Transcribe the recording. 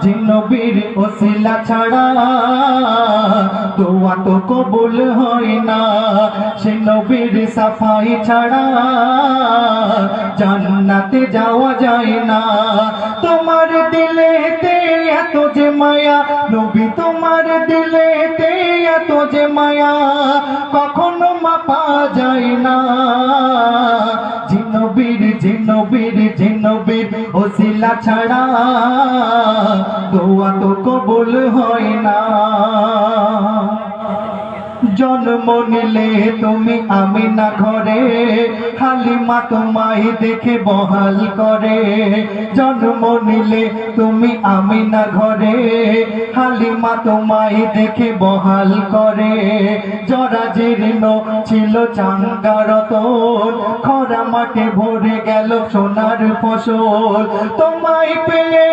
যে নবীর ওসিলা ছাড়া দোয়া তো কবুল হয় না, সে নবীর সাফাই ছাড়া জান্নাতে যাওয়া যায় না। তোমার দিলেতে এত যে মায়া নবী, তোমার দিলেতে এত যে মায়া কখনো মাপা যায় না। জিনবীর ওসিলা ছাড়া দোয়া তো কবুল হয় না। জন্ম নিলে তুমি আমিনা ঘরে, হালিমা তোমায় দেখে বহাল করে। জন্ম নিলে তুমি আমিনা ঘরে, হালিমা তোমায় দেখে বহাল করে। জরাজীর্ণ ছিল চাঙ্গারতন, খরা মাঠে ভরে গেল সোনার ফসল। তোমায় পেয়ে